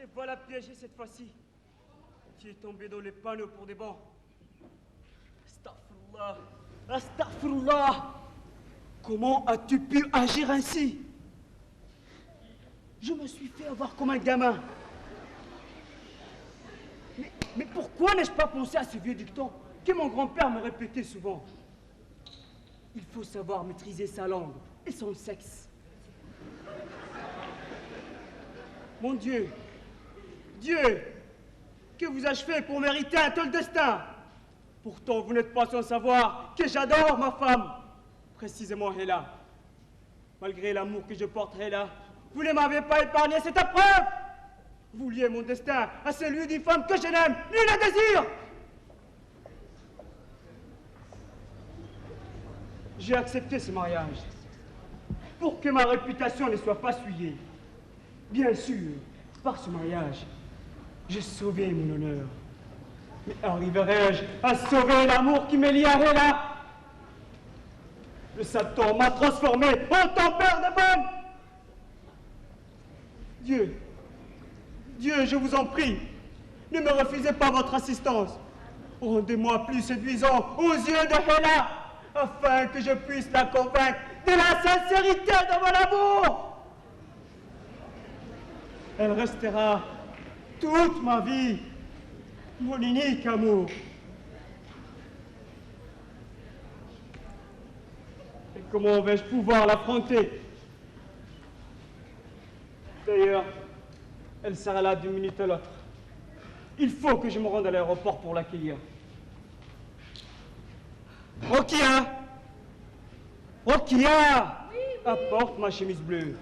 Te voilà piégé cette fois-ci. Tu es tombé dans les panneaux pour des bons. Astaghfirullah. Astaghfirullah. Comment as-tu pu agir ainsi? Je me suis fait avoir comme un gamin. Mais pourquoi n'ai-je pas pensé à ce vieux dicton que mon grand-père me répétait souvent? Il faut savoir maîtriser sa langue et son sexe. Mon Dieu, Dieu, que vous ai-je fait pour mériter un tel destin? Pourtant, vous n'êtes pas sans savoir que j'adore ma femme, précisément Hela. Malgré l'amour que je porte Hela, vous ne m'avez pas épargné cette épreuve. Vous liez mon destin à celui d'une femme que je n'aime ni ne désire. J'ai accepté ce mariage pour que ma réputation ne soit pas souillée. Bien sûr, par ce mariage, j'ai sauvé mon honneur. Mais arriverai-je à sauver l'amour qui me lie à Hela? Le Satan m'a transformé en tempère de bonne. Dieu, je vous en prie, ne me refusez pas votre assistance. Rendez-moi plus séduisant aux yeux de Hela, afin que je puisse la convaincre de la sincérité de mon amour. Elle restera toute ma vie mon unique amour. Et comment vais-je pouvoir l'affronter? D'ailleurs, elle sera là d'une minute à l'autre. Il faut que je me rende à l'aéroport pour l'accueillir. Rokia! Rokia! Oui. Apporte ma chemise bleue.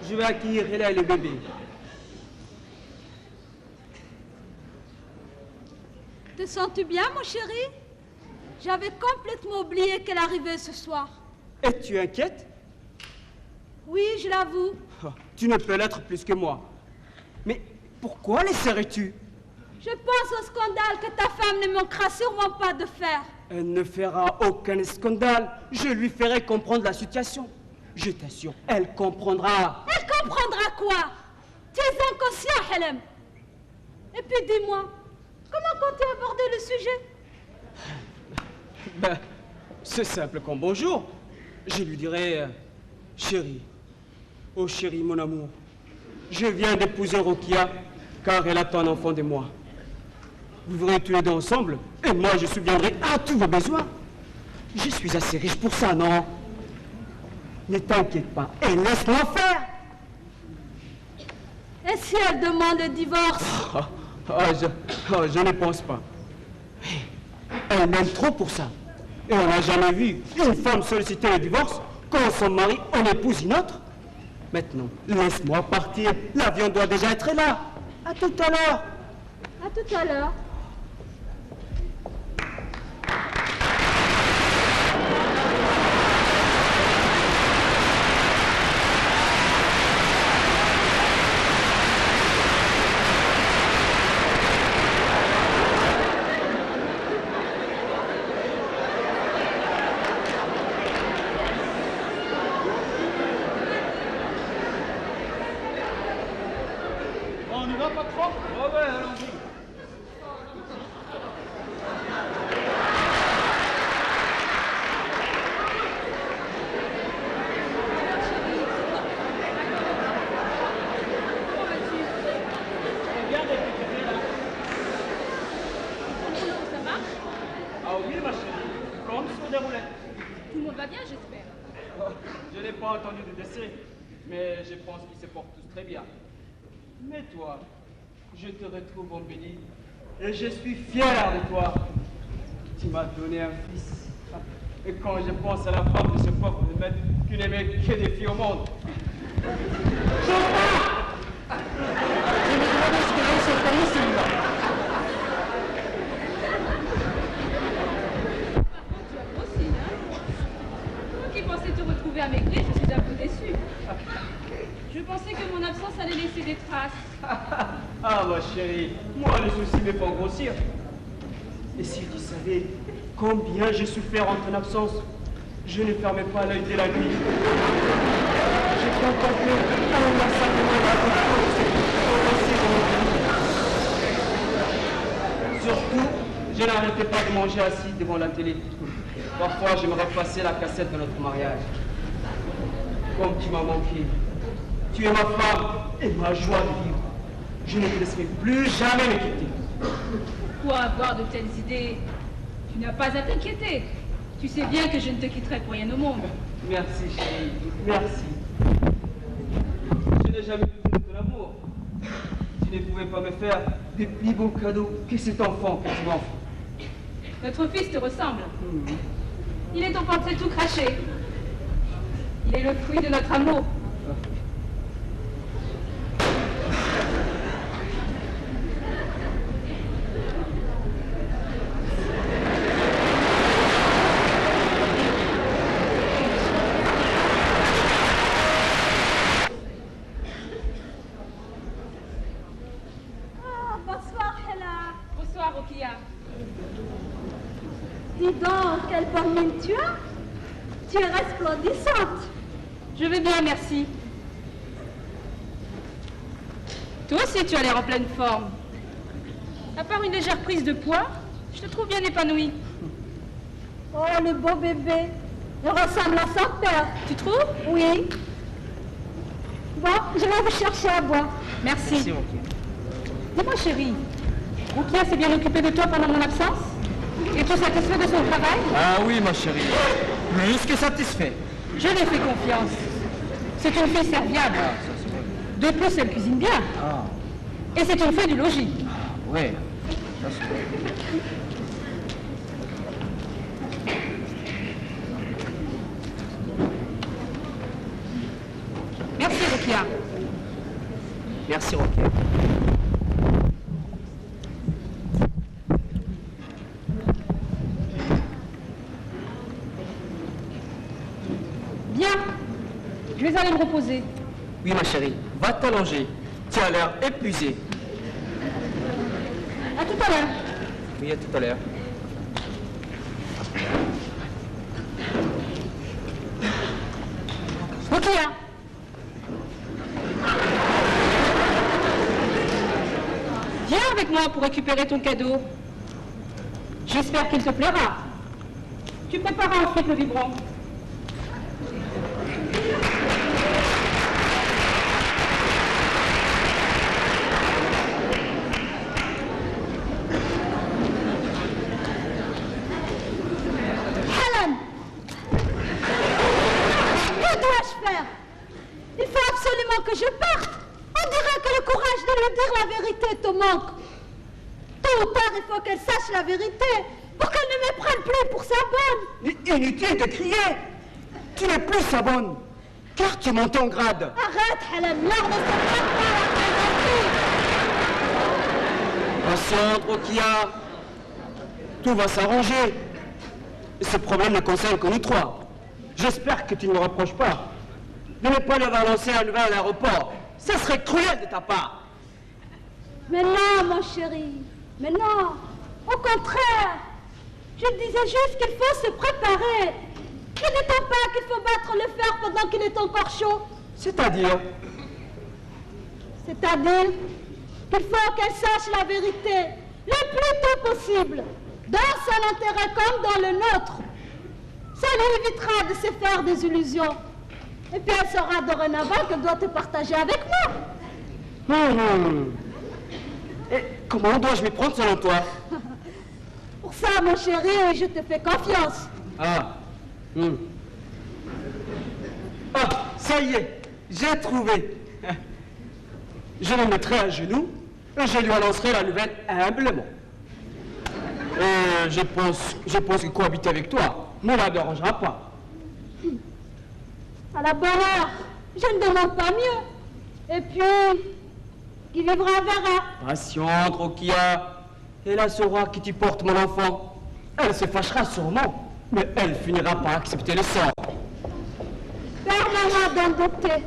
Je vais accueillir Hela et le bébé. Te sens-tu bien, mon chéri? J'avais complètement oublié qu'elle arrivait ce soir. Es-tu inquiète? Oui, je l'avoue. Oh, tu ne peux l'être plus que moi. Mais pourquoi laisserais-tu? Je pense au scandale que ta femme ne manquera sûrement pas de faire. Elle ne fera aucun scandale. Je lui ferai comprendre la situation. Je t'assure, elle comprendra. Elle comprendra quoi? Tu es inconscient, Helem. Et puis dis-moi, comment comptes-tu aborder le sujet? Ben, c'est simple comme bonjour. Je lui dirai, chérie, oh chérie, mon amour, je viens d'épouser Rokia car elle attend un enfant de moi. Vous verrez tous les deux ensemble et moi je subviendrai à tous vos besoins. Je suis assez riche pour ça, non? Ne t'inquiète pas et laisse-moi faire. Et si elle demande le divorce? Je ne pense pas. Elle m'aime trop pour ça. Et on n'a jamais vu une femme solliciter le divorce quand son mari en épouse une autre. Maintenant, laisse-moi partir. L'avion doit déjà être là. À tout à l'heure. À tout à l'heure. On y va, patron? Ouais, allons-y. Ah oui, ma chérie, comme sur des roulettes. Tout le monde va bien, j'espère. Je n'ai pas entendu de décès, mais je pense qu'ils se portent tous très bien. Mais toi, je te retrouve embelli et je suis fier de toi. Tu m'as donné un fils. Et quand je pense à la femme de ce pauvre maître qui n'aimait que des filles au monde. Tu as grossi, hein? Toi qui pensais te retrouver amaigri, je suis un peu déçue. Je pensais que mon absence allait laisser des traces. Ah, ma chérie, moi, le souci me font grossir. Et si tu savais combien j'ai souffert en ton absence, je ne fermais pas l'œil dès la nuit. J'ai contemplé inlassablement la force progresser dans mon vie. Surtout, je n'arrêtais pas de manger assis devant la télé. Parfois, je me repassais la cassette de notre mariage. Comme tu m'as manqué. Tu es ma femme et ma joie de vivre. Je ne te laisserai plus jamais me quitter. Pourquoi avoir de telles idées? Tu n'as pas à t'inquiéter. Tu sais bien que je ne te quitterai pour rien au monde. Merci, chérie. Merci. Je n'ai jamais vu de ton amour. Tu ne pouvais pas me faire des plus beaux cadeaux que cet enfant que tu m'offres. Notre fils te ressemble. Il est au portrait tout craché. Il est le fruit de notre amour. Bonsoir, Hela. Bonsoir, Rokia. Dis donc, quelle bonne mine tu as. Tu es resplendissante. Je vais bien, merci. Toi aussi, tu as l'air en pleine forme. À part une légère prise de poids, je te trouve bien épanouie. Oh, le beau bébé. Il ressemble à son père. Tu trouves? Oui. Bon, je vais vous chercher à boire. Merci. Merci, Rokia. Dis-moi, chérie, Rokia s'est bien occupée de toi pendant mon absence? Es-tu satisfait de son travail? Ah oui, ma chérie. Plus que satisfait. Je lui fais confiance. C'est une fille serviable. De plus, elle cuisine bien. Ah, Et c'est une fée du logis. ouais. Merci, Rokia. Merci, Rokia. Bien. Je vais aller me reposer. Oui, ma chérie. Va t'allonger. Tu as l'air épuisée. À tout à l'heure. Oui, à tout à l'heure. Rokia. Viens avec moi pour récupérer ton cadeau. J'espère qu'il te plaira. Tu prépareras ensuite le biberon. Helen! Que dois-je faire? Il faut absolument que je parte. On dirait que le courage de lui dire la vérité te manque. Tôt ou tard, il faut qu'elle sache la vérité pour qu'elle ne me prenne plus pour sa bonne. Inutile de crier. Tu n'es plus sa bonne, car tu montes en grade. Arrête, Helen, l'heure ne se prête pas à la présenter. Patiente, Rokia. Tout va s'arranger. Ce problème ne concerne que nous trois. J'espère que tu ne me reproches pas de ne pas lui avoir lancé un nouvel à l'aéroport. Ça serait cruel de ta part. Mais non, mon chéri, mais non. Au contraire, je disais juste qu'il faut se préparer. Il n'étant pas qu'il faut battre le fer pendant qu'il est encore chaud. C'est-à-dire? C'est-à-dire qu'il faut qu'elle sache la vérité le plus tôt possible, dans son intérêt comme dans le nôtre. Ça lui évitera de se faire des illusions. Et puis elle saura dorénavant qu'elle doit te partager avec moi. Et comment dois-je m'y prendre selon toi? Pour ça, mon chéri, je te fais confiance. Ah. Ah, ça y est, j'ai trouvé. Je me mettrai à genoux et je lui annoncerai la nouvelle humblement. Et je pense que cohabiter avec toi ne la dérangera pas. À la bonne heure, je ne demande pas mieux. Et puis, qui vivra verra. Patiente, Rokia. Elle saura qui tu portes, mon enfant. Elle se fâchera sûrement, mais elle finira par accepter le sort. Permets-moi d'en douter.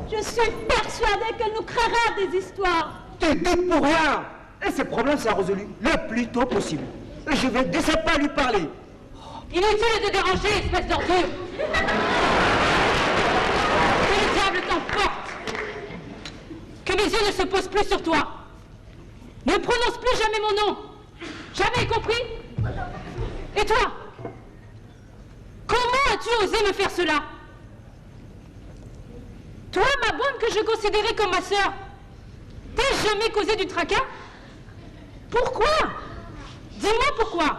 Je suis persuadée qu'elle nous créera des histoires. Tu doutes pour rien. Et ce problème sera résolu le plus tôt possible. Et je vais de ce pas lui parler. Inutile de déranger, espèce d'ordure. Que le diable t'emporte. Que mes yeux ne se posent plus sur toi. Ne prononce plus jamais mon nom. Jamais, compris? Et toi? Comment as-tu osé me faire cela? Toi, ma bonne que je considérais comme ma sœur, t'ai jamais causé du tracas? Pourquoi? Dis-moi pourquoi.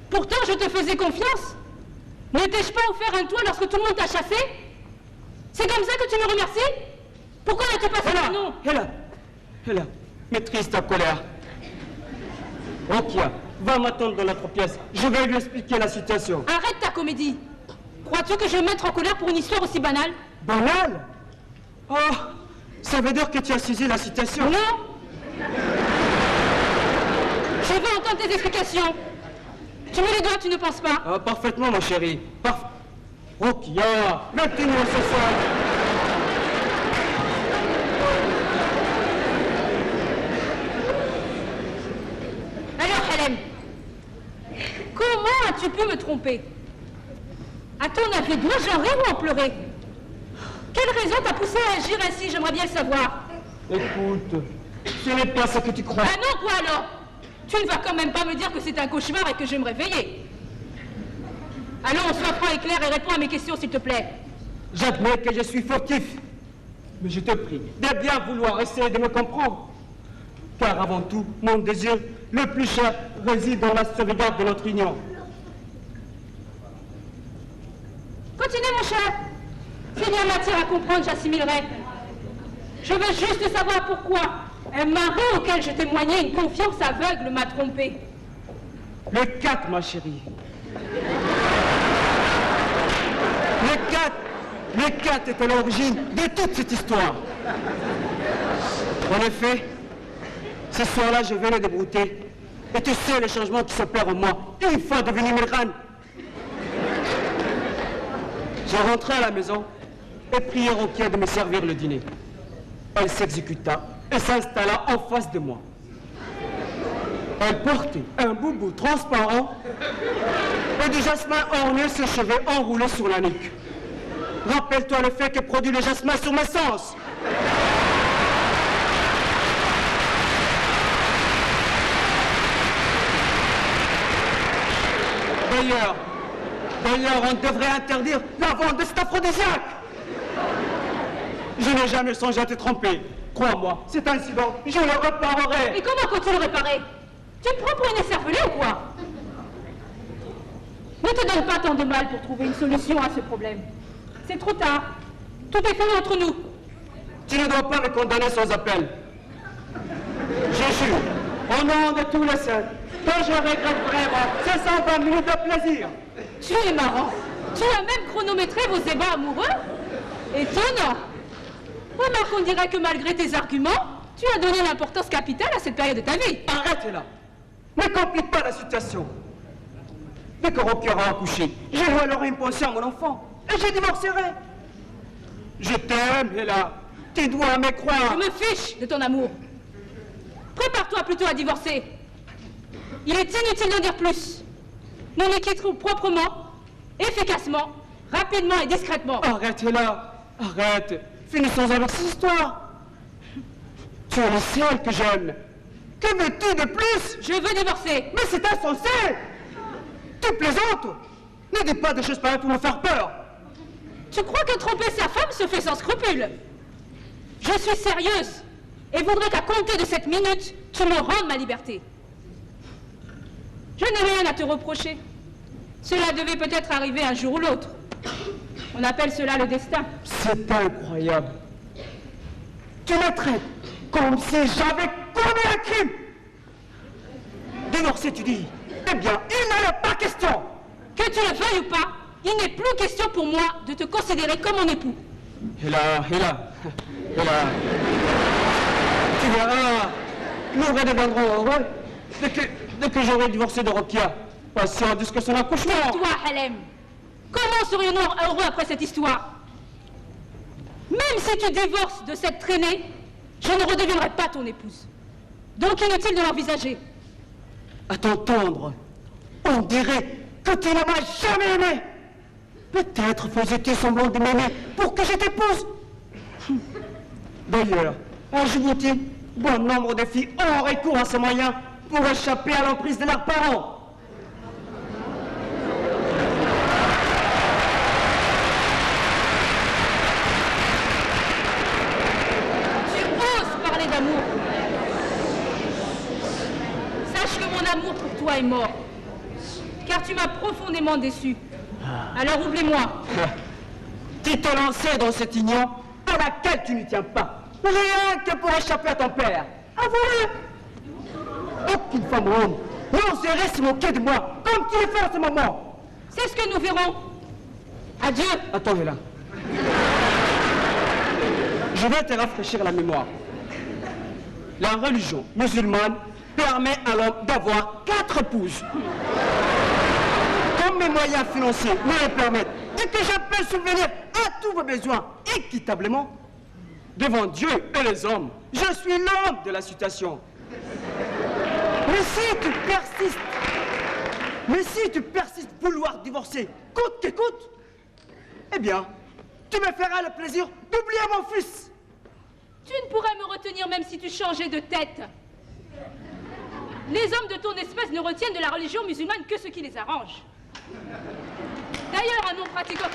Pourtant, je te faisais confiance. Ne t'ai-je pas offert un toit lorsque tout le monde t'a chassé? C'est comme ça que tu me remercies? Pourquoi n'as-tu pas fait mon nom? Héla, maîtrise ta colère. Rokia, va m'attendre dans l'autre pièce. Je vais lui expliquer la situation. Arrête ta comédie. Crois-tu que je vais me mettre en colère pour une histoire aussi banale? Banale? Oh, ça veut dire que tu as saisi la situation. Non. Je veux entendre tes explications. Tu mets les doigts, tu ne penses pas? Ah, parfaitement, mon chéri. Rokia, maintenant ce soir. Alors, Halem, comment as-tu pu me tromper? À ton avis, dois-je en rire ou en pleurer? Quelle raison t'a poussé à agir ainsi? J'aimerais bien le savoir. Écoute, ce n'est pas ce que tu crois. Ah non, quoi alors? Tu ne vas quand même pas me dire que c'est un cauchemar et que je vais me réveiller. Allons, sois franc et clair et réponds à mes questions, s'il te plaît. J'admets que je suis fautif. Mais je te prie de bien vouloir essayer de me comprendre. Car avant tout, mon désir le plus cher réside dans la sauvegarde de notre union. Continue, mon cher. S'il y a matière à comprendre, j'assimilerai. Je veux juste savoir pourquoi un mari auquel je témoignais une confiance aveugle m'a trompé. Le 4, ma chérie. Le 4 est à l'origine de toute cette histoire. En effet, ce soir-là, je venais de brouter. Et tu sais les changements qui s'opèrent en moi, une fois devenu Milran. Je rentrai à la maison et priai Rokia de me servir le dîner. Elle s'exécuta et s'installa en face de moi. Elle portait un boubou transparent et du jasmin orné ses cheveux enroulés sur la nuque. Rappelle-toi le fait que produit le jasmin sur mes sens. D'ailleurs, on devrait interdire la vente de cet aphrodisiaque. Je n'ai jamais songé à te tromper. Crois-moi, cet incident, je le réparerai. Et comment comptes-tu le réparer? Tu me prends pour une écervelée ou quoi? Ne te donne pas tant de mal pour trouver une solution à ce problème. C'est trop tard. Tout est fini entre nous. Tu ne dois pas me condamner sans appel. Je jure, au nom de tous les saints, que je regrette vraiment ces 120 minutes de plaisir. Tu es marrant. Tu as même chronométré vos ébats amoureux? Étonnant. Remarque, on dirait que malgré tes arguments, tu as donné l'importance capitale à cette période de ta vie. Arrête là. Ne complique pas la situation. Dès que Rokia aura accouché, je lui allouerai une pension à mon enfant. Et je divorcerai. Je t'aime, Héla. Tu dois me croire. Je me fiche de ton amour. Prépare-toi plutôt à divorcer. Il est inutile d'en dire plus. Nous nous quitterons proprement, efficacement, rapidement et discrètement. Arrête, Héla. Arrête. Finissons avec cette histoire. Tu es le seul que j'aime. Que veux-tu de plus? Je veux divorcer. Mais c'est insensé. Tu plaisantes. Ne dis pas des choses pareilles pour me faire peur. Tu crois que tromper sa femme se fait sans scrupule? Je suis sérieuse et voudrais qu'à compter de cette minute, tu me rendes ma liberté. Je n'ai rien à te reprocher. Cela devait peut-être arriver un jour ou l'autre. On appelle cela le destin. C'est incroyable. Tu me traites comme si j'avais commis un crime. Divorcer, tu dis? Eh bien, il n'en est pas question. Que tu le veuilles ou pas, il n'est plus question pour moi de te considérer comme mon époux. Héla. Tu verras, nous redeviendrons heureux dès que j'aurai divorcé de Rokia. Patient jusqu'à son accouchement. Toi, Halem, comment serions-nous heureux après cette histoire? Même si tu divorces de cette traînée, je ne redeviendrai pas ton épouse. Donc inutile de l'envisager. À t'entendre, on dirait que tu ne m'as jamais aimé. Peut-être faisais-tu semblant de m'aimer pour que je t'épouse. D'ailleurs, à Djibouti, bon nombre de filles ont recours à ce moyen pour échapper à l'emprise de leurs parents. D'amour. Sache que mon amour pour toi est mort, car tu m'as profondément déçu. Alors oublie-moi. Tu t'es lancé dans cette union à laquelle tu ne tiens pas, rien que pour échapper à ton père. Avoue-le. Aucune femme ronde n'oserait se moquer de moi, comme tu le fais en ce moment. C'est ce que nous verrons. Adieu. Attends, là. Je vais te rafraîchir la mémoire. La religion musulmane permet à l'homme d'avoir 4 épouses. Comme mes moyens financiers me le permettent et que je peux subvenir à tous vos besoins équitablement, devant Dieu et les hommes, je suis l'homme de la situation. Mais si tu persistes vouloir divorcer, coûte que coûte, eh bien, tu me feras le plaisir d'oublier mon fils. Tu ne pourrais me retenir même si tu changeais de tête. Les hommes de ton espèce ne retiennent de la religion musulmane que ce qui les arrange. D'ailleurs, un homme pratiquant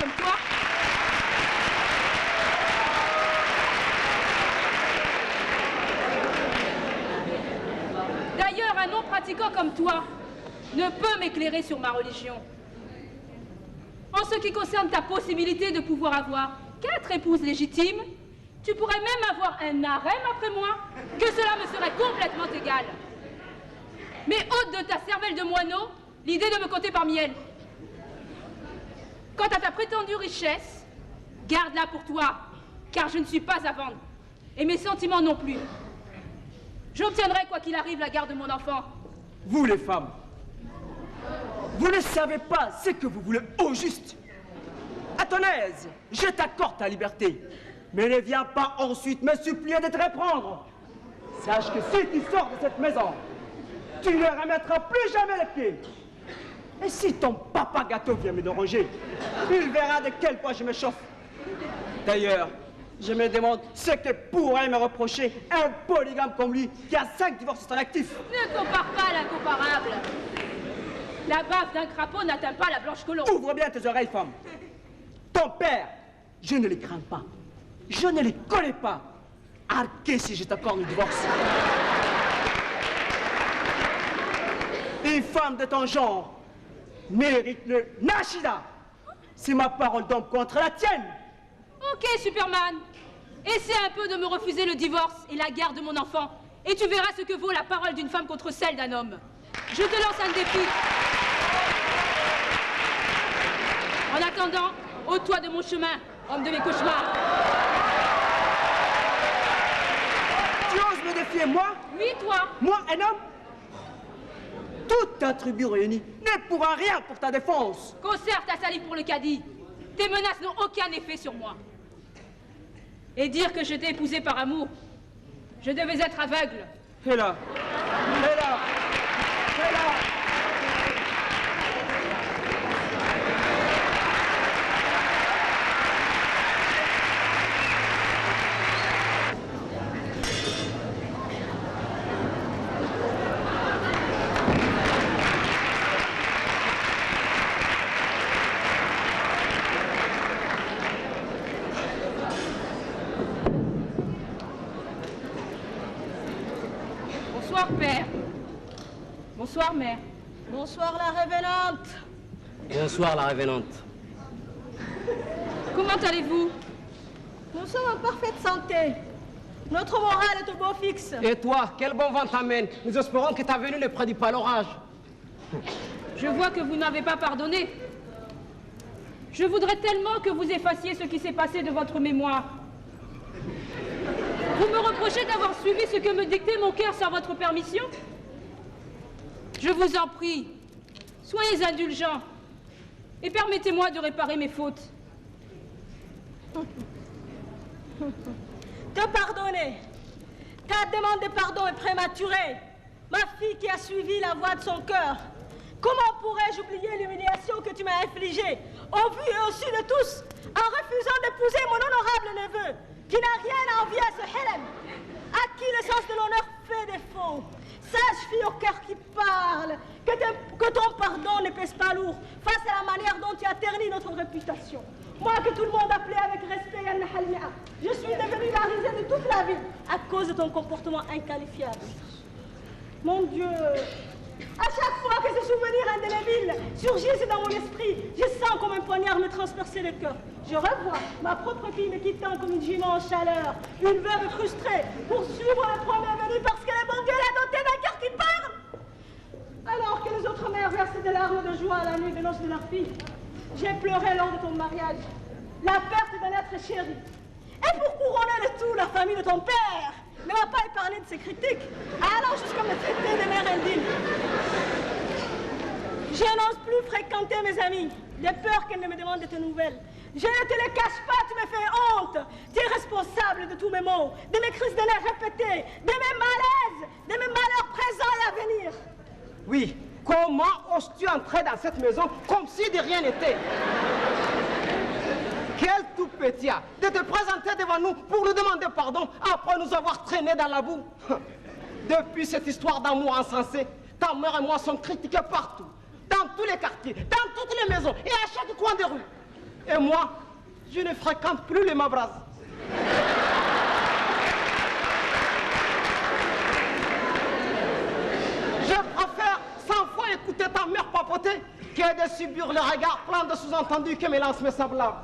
comme toi ne peut m'éclairer sur ma religion. En ce qui concerne ta possibilité de pouvoir avoir 4 épouses légitimes, tu pourrais même avoir un harem après moi, que cela me serait complètement égal. Mais ôte de ta cervelle de moineau l'idée de me compter parmi elles. Quant à ta prétendue richesse, garde-la pour toi, car je ne suis pas à vendre, et mes sentiments non plus. J'obtiendrai, quoi qu'il arrive, la garde de mon enfant. Vous, les femmes, vous ne savez pas ce que vous voulez au juste. À ton aise, je t'accorde ta liberté. Mais ne viens pas ensuite me supplier de te reprendre. Sache que si tu sors de cette maison, tu ne remettras plus jamais les pieds. Et si ton papa gâteau vient me déranger, il verra de quel point je me chauffe. D'ailleurs, je me demande ce que pourrait me reprocher un polygame comme lui qui a 5 divorces actifs. Ne compare pas l'incomparable. La baffe d'un crapaud n'atteint pas la blanche colombe. Ouvre bien tes oreilles, femme. Ton père, je ne les crains pas. Je ne les connais pas. Arqué si je t'accorde le divorce. Une femme de ton genre mérite le Nashida. C'est ma parole d'homme contre la tienne. Ok, Superman. Essaie un peu de me refuser le divorce et la garde de mon enfant, et tu verras ce que vaut la parole d'une femme contre celle d'un homme. Je te lance un défi. En attendant, ôte-toi de mon chemin, homme de mes cauchemars. Tu oses me défier, moi? Oui, toi. Moi, un homme? Toute ta tribu réunie ne pourra rien pour ta défense. Conserve ta salive pour le caddie. Tes menaces n'ont aucun effet sur moi. Et dire que je t'ai épousé par amour, je devais être aveugle. Et là, et là, et là. Bonsoir, père. Bonsoir, mère. Bonsoir, la révélante. Bonsoir, la révélante. Comment allez-vous? Nous sommes en parfaite santé. Notre morale est au beau fixe. Et toi, quel bon vent t'amène? Nous espérons que ta venue ne prédit pas l'orage. Je vois que vous n'avez pas pardonné. Je voudrais tellement que vous effaciez ce qui s'est passé de votre mémoire. Vous me reprochez d'avoir suivi ce que me dictait mon cœur sans votre permission? Je vous en prie, soyez indulgents et permettez-moi de réparer mes fautes. Te pardonner, Ta demande de pardon est prématurée. Ma fille qui a suivi la voie de son cœur. Comment pourrais-je oublier l'humiliation que tu m'as infligée, au vu et au su de tous, en refusant d'épouser mon honorable neveu, qui n'a rien à envier à ce Hélène, à qui le sens de l'honneur fait défaut. Sache, fille au cœur qui parle, que ton pardon ne pèse pas lourd face à la manière dont tu as terni notre réputation. Moi que tout le monde appelait avec respect Yann Halmia, je suis devenue la risée de toute la ville à cause de ton comportement inqualifiable. Mon Dieu, à chaque fois que ce souvenir indélébile surgisse dans mon esprit, je sens comme un poignard me transpercer le cœur. Je revois ma propre fille me quittant comme une jument en chaleur, une veuve frustrée pour suivre le premier venu parce que le bon Dieu l'a dotée d'un cœur qui parle. Alors que les autres mères versaient des larmes de joie à la nuit de noces de leur fille, j'ai pleuré lors de ton mariage la perte d'un être chéri. Et pour couronner le tout, la famille de ton père ne m'a pas épargné de ses critiques, allant jusqu'à me traiter de mère indigne. Je n'ose plus fréquenter mes amis, de peur qu'elles ne me demandent de tes nouvelles. Je ne te le cache pas, tu me fais honte. Tu es responsable de tous mes maux, de mes crises de nerfs répétées, de mes malaises, de mes malheurs présents et à venir. Oui, comment oses-tu entrer dans cette maison comme si de rien n'était? Quel tout petit de te présenter devant nous pour nous demander pardon après nous avoir traînés dans la boue. Depuis cette histoire d'amour insensé, ta mère et moi sommes critiqués partout, dans tous les quartiers, dans toutes les maisons et à chaque coin de rue. Et moi, je ne fréquente plus les Mabras. Je préfère 100 fois écouter ta mère papoter que de subir le regard plein de sous-entendus que me lancent mes semblables.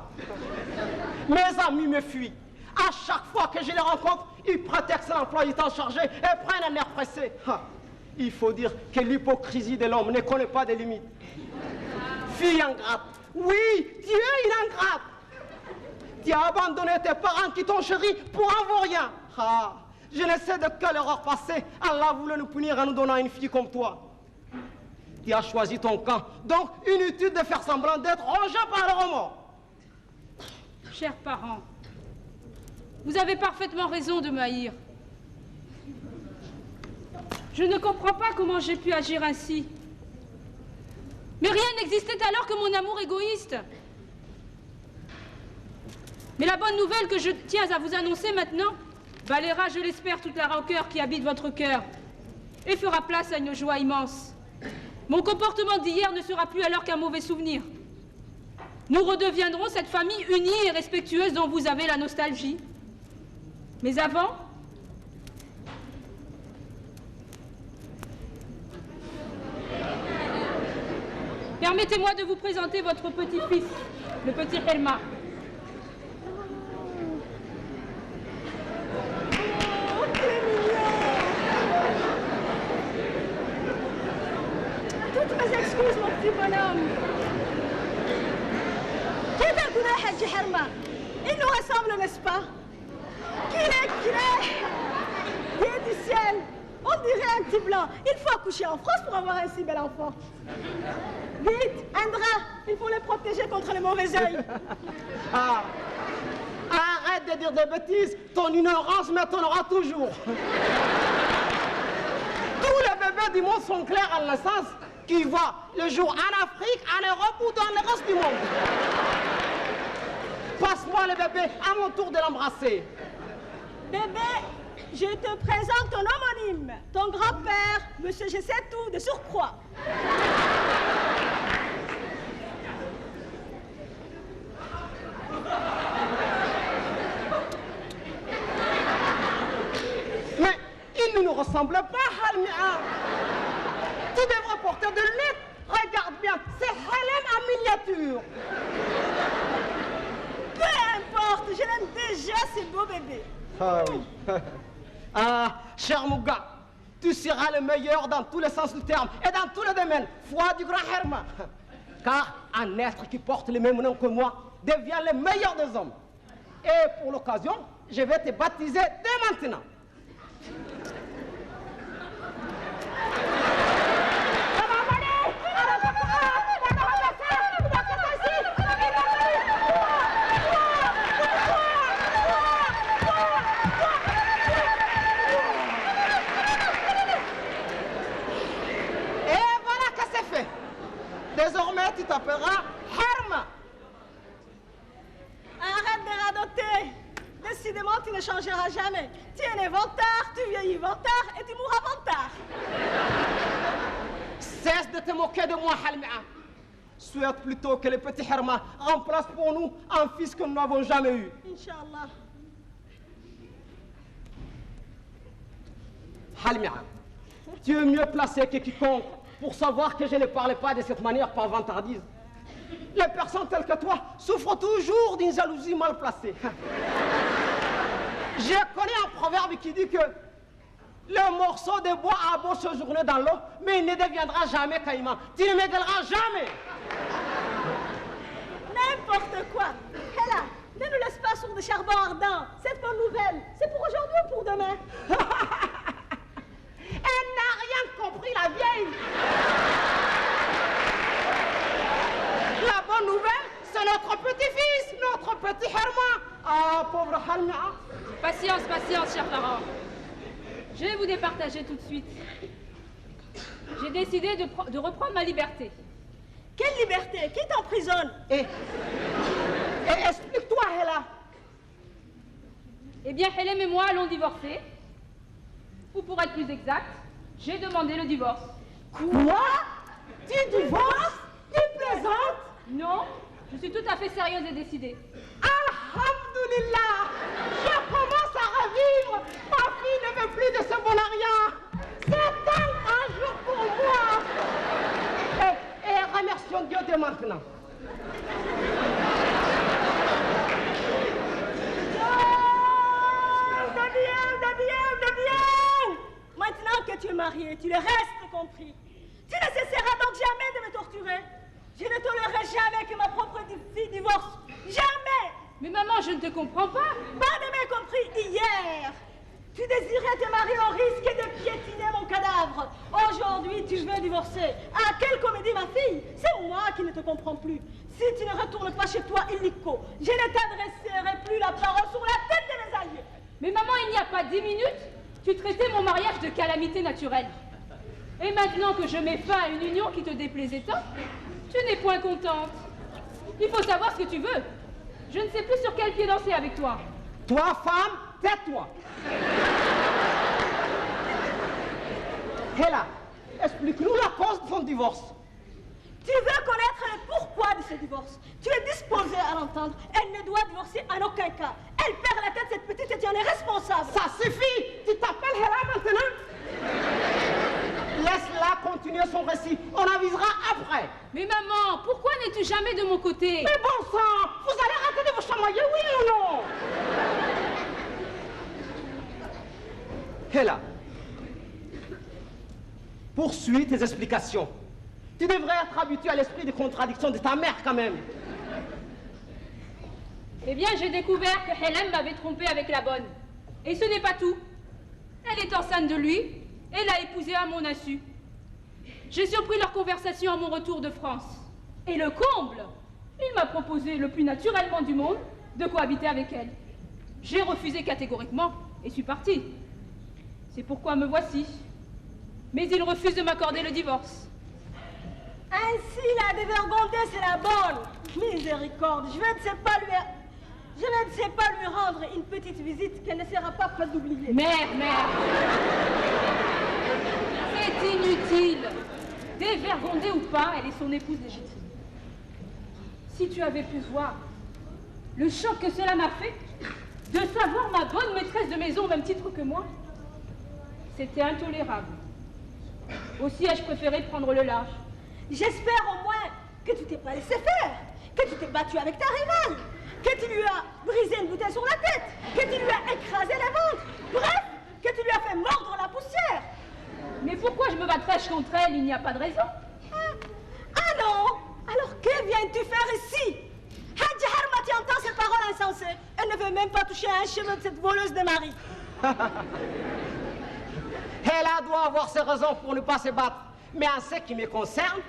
Mes amis me fuient. À chaque fois que je les rencontre, ils prétextent l'emploi du temps chargé et prennent un air pressé. Il faut dire que l'hypocrisie de l'homme ne connaît pas de limites. Fille ingrate. Oui, tu es une ingrate. Tu as abandonné tes parents qui t'ont chéri pour un vaurien. Je ne sais de quelle erreur passée Allah voulait nous punir en nous donnant une fille comme toi. Tu as choisi ton camp, donc inutile de faire semblant d'être rongé par le remords. Chers parents, vous avez parfaitement raison de m'haïr. Je ne comprends pas comment j'ai pu agir ainsi. Mais rien n'existait alors que mon amour égoïste. Mais la bonne nouvelle que je tiens à vous annoncer maintenant balayera, je l'espère, toute la rancœur qui habite votre cœur et fera place à une joie immense. Mon comportement d'hier ne sera plus alors qu'un mauvais souvenir. Nous redeviendrons cette famille unie et respectueuse dont vous avez la nostalgie. Mais avant, permettez-moi de vous présenter votre petit-fils, le petit Helma. Oh, t'es mignon. Toutes mes excuses, mon petit bonhomme. Il nous ressemble, n'est-ce pas? Qu'il est du ciel. On dirait un petit blanc. Il faut accoucher en France pour avoir un si bel enfant. Vite, un drap. Il faut le protéger contre le mauvais œil. Arrête de dire des bêtises. Ton ignorance m'étonnera toujours. Tous les bébés du monde sont clairs à la naissance qui voient le jour en Afrique, en Europe ou dans le reste du monde. Passe-moi le bébé, à mon tour de l'embrasser. Bébé, je te présente ton homonyme, ton grand-père, monsieur Je sais tout, de surcroît. Mais il ne nous ressemble pas, Halmia. Tu devrais porter de lunettes. Regarde bien, c'est Hélène en miniature. Peu importe, je l'aime déjà, ce beau bébé. Ah oui. Cher Mouga, tu seras le meilleur dans tous les sens du terme et dans tous les domaines. Foi du grand Herma. Car un être qui porte le même nom que moi devient le meilleur des hommes. Et pour l'occasion, je vais te baptiser dès maintenant. et tu t'appelleras Herma. Arrête de radoter. Décidément, tu ne changeras jamais. Tu es né vantard, tu vieillis vantard et tu mourras vantard. Cesse de te moquer de moi, Halmia. Souhaite plutôt que le petit Herma remplace pour nous un fils que nous n'avons jamais eu. Inch'Allah. Halmia, tu es mieux placé que quiconque pour savoir que je ne parlais pas de cette manière par vantardise. Les personnes telles que toi souffrent toujours d'une jalousie mal placée. Je connais un proverbe qui dit que le morceau de bois a beau séjourner dans l'eau, mais il ne deviendra jamais caïman. Tu ne m'égaleras jamais. N'importe quoi. Hela, ne nous laisse pas sur des charbons ardents. Cette bonne nouvelle, c'est pour aujourd'hui ou pour demain? Elle n'a rien compris, la vieille. La bonne nouvelle, c'est notre petit-fils, notre petit Herma. Ah, pauvre Halmia. Patience, patience, chers parents. Je vais vous départager tout de suite. J'ai décidé de reprendre ma liberté. Quelle liberté? Qui t'emprisonne? Et explique-toi, Hela. Eh bien, Helem et moi allons divorcer. Ou pour être plus exact, j'ai demandé le divorce. Quoi? Tu divorces? Tu plaisantes? Non, je suis tout à fait sérieuse et décidée. Alhamdulillah, je commence à revivre. Ma fille ne veut plus de ce bonarien. C'est un grand jour pour moi. Et remercions Dieu dès maintenant. Maintenant que tu es marié, tu le restes compris. Tu ne cesseras donc jamais de me torturer. Je ne tolérerai jamais que ma propre fille divorce. Jamais! Mais maman, je ne te comprends pas. Pas de m'y compris hier. Tu désirais te marier au risque de piétiner mon cadavre. Aujourd'hui, tu veux divorcer. Ah, quelle comédie, ma fille! C'est moi qui ne te comprends plus. Si tu ne retournes pas chez toi, illico, je ne t'adresserai plus la parole sur la tête de mes alliés. Mais maman, il n'y a pas 10 minutes, tu traitais mon mariage de calamité naturelle. Et maintenant que je mets fin à une union qui te déplaisait tant, tu n'es point contente. Il faut savoir ce que tu veux. Je ne sais plus sur quel pied danser avec toi. Toi, femme, tais-toi. Hela, explique-nous la cause de ton divorce. Tu veux connaître le pourquoi de ce divorce. Tu es disposé à l'entendre. Elle ne doit divorcer en aucun cas. Elle perd la tête, cette petite, et tu en es responsable. Ça suffit. Tu t'appelles Hela maintenant? Laisse-la continuer son récit. On avisera après. Mais maman, pourquoi n'es-tu jamais de mon côté? Mais bon sang, vous allez arrêter de vous chamailler, oui ou non? Hela, poursuis tes explications. Tu devrais être habitué à l'esprit de contradiction de ta mère quand même. Eh bien, j'ai découvert que Hélène m'avait trompée avec la bonne. Et ce n'est pas tout. Elle est enceinte de lui et l'a épousé à mon insu. J'ai surpris leur conversation à mon retour de France. Et le comble, il m'a proposé le plus naturellement du monde de cohabiter avec elle. J'ai refusé catégoriquement et suis partie. C'est pourquoi me voici. Mais il refuse de m'accorder le divorce. Ainsi, la dévergondée, c'est la bonne. Miséricorde, je ne sais pas lui rendre une petite visite qu'elle ne sera pas prête d'oublier. Mère, c'est inutile. Dévergondée ou pas, elle est son épouse légitime. Si tu avais pu voir le choc que cela m'a fait de savoir ma bonne maîtresse de maison au même titre que moi, c'était intolérable. Aussi ai-je préféré prendre le large. J'espère au moins que tu t'es pas laissé faire, que tu t'es battu avec ta rivale, que tu lui as brisé une bouteille sur la tête, que tu lui as écrasé la ventre, bref, que tu lui as fait mordre la poussière. Mais pourquoi je me battrais contre elle? Il n'y a pas de raison. Ah non? Alors que viens-tu faire ici? Hadji Herma, tu entends ces paroles insensées? Elle ne veut même pas toucher un cheveu de cette voleuse de mari. Elle doit avoir ses raisons pour ne pas se battre. Mais en ce qui me concerne,